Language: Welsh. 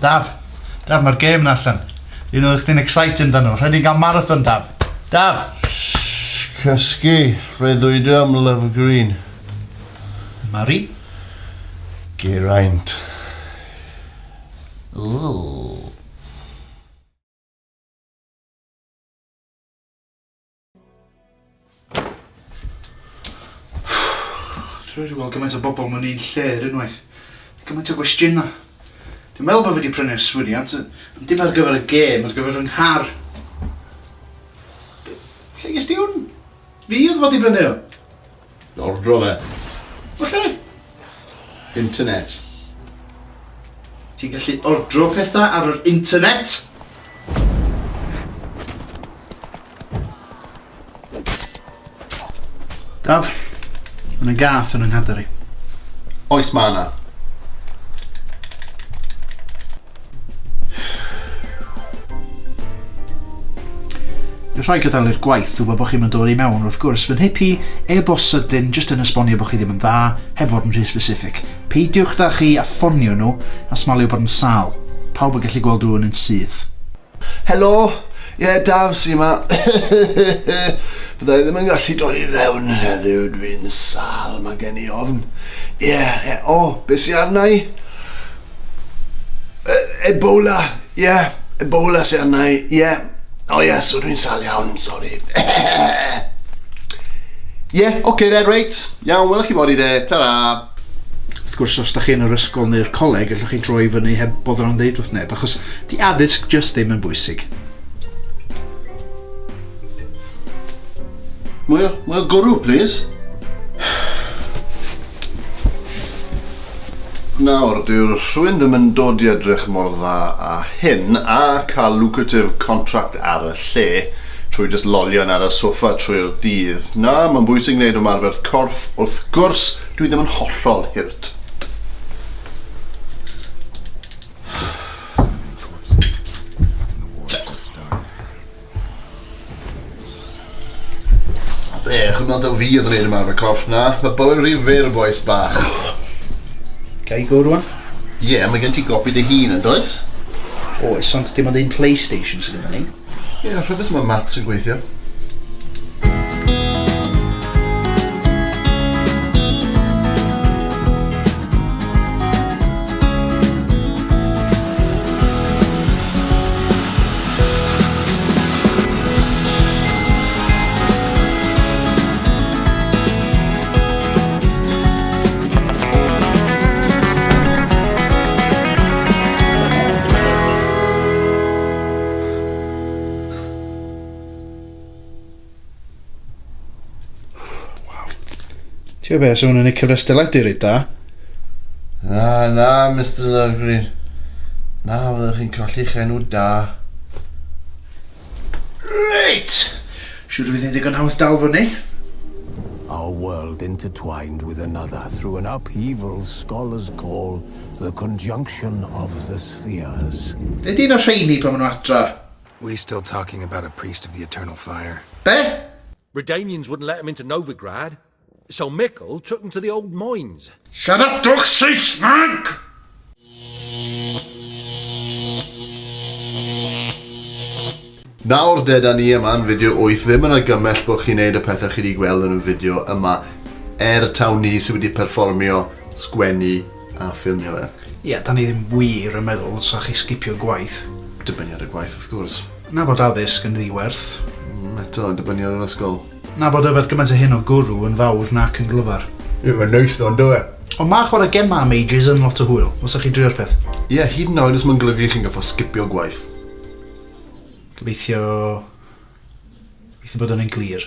Daf, mae'r gêm na allan. Un oedd chdi'n excited amdano. Rhaid i gael marathon, Daf. Daf! Cysgu, rhaidwyddo am Love Green. Mari? Geraint. Ooh. Dwi'n gweld gymaint o bobl mewn un lle yr unwaith. Gymaint o gwestiynau. Dwi'n meddwl bod fi wedi prynu yswiriant, ond dim ar gyfer y gêm, ar gyfer fy nghar. Lle ges di hwn? Fi oedd fod i brynu o? Ordro fe. O lle? Internet. Ti'n gallu ordro pethau ar yr internet? Daf, mae'n y gath yn ynghyder i. Oes ma na. Dwi'n rhoi gadael gwaith dwi'n bod chi'n mynd dod i mewn wrth gwrs. Fy'n hipi e-bost sydyn jyst yn esbonio bod chi ddim yn dda, hefo'r yn rhy specific. Peidiwch da chi a ffonio nhw a smalio bod yn sal. Pawb yn gallu gweld rhywun yn sydd. Helo, Daf sy'n yma. Byddai ddim yn gallu dod i fewn heddiw, dwi'n sal, mae gen i ofn. Beth sy'n arna i? Ebola, Ebola sy'n arna i, so dwi'n sal iawn, sori. Oce, reit. Iawn, welwch chi fod i de, ta-ra. Wrth gwrs, os da chi yn yr ysgol neu'r coleg, allwch chi droi fyny heb boddran ddeud wrth neb, achos di addysg just ddim yn bwysig. Mwya gorau, please. Nawr, dyw'r rhywun ddim yn dod i edrych mor dda a hyn a cael lucrative contract ar y lle trwy just lolion ar y soffa trwy'r dydd. Na, mae'n bwysig gwneud ymarfer corff. Wrth gwrs, dwi ddim yn hollol hirt. Chw'n meddwl fi oedd yn gwneud ymarfer corff na. Mae bywyd rhy fyr, boes bach. Gai go rwan? Mae gen ti gopi dy hun yn does? Oes, ond dim ond un PlayStation sydd gyda ni. Rhywbeth mae maths yn gweithio. Ti'n gwybod, so hwnna'n ei cyfres Elidir i da? Na, Mr Lovegreen. Na, fyddwch chi'n colli chenw da. Reit! Siwr fydd digon hawdd dal fyny? Our world intertwined with another through an upheaval scholars call the conjunction of the spheres. Ydy un o rheini pan maen nhw adra? We still talking about a priest of the eternal fire. Be? Redanians wouldn't let him into Novigrad, so Mickle took him to the old mines. Siaradwch Saesneg! Nawr deda ni yma'n fideo 8 ddim yn argymell bod chi'n neud y pethau chi wedi gweld yn y fideo yma tawn ni sydd wedi perfformio, sgwennu a ffilmio fe. Da ni ddim wir yn meddwl sa chi sgipio gwaith. Dibynnu ar y gwaith, wrth gwrs. Na bod addysg yn ddiwerth. Eto, dibynnu ar yr ysgol. Na bod yfed gymaint o hyn o gwrw yn fawr nac yn glyfar. Mae'n neis o'n do e. Ond mae chwarae Gemau am ages yn lot o hwyl, os ydych chi drio'r peth. Hyd yn oed os mae'n golygu chi'n gael sgipio gwaith. Gobeithio bod yn glir.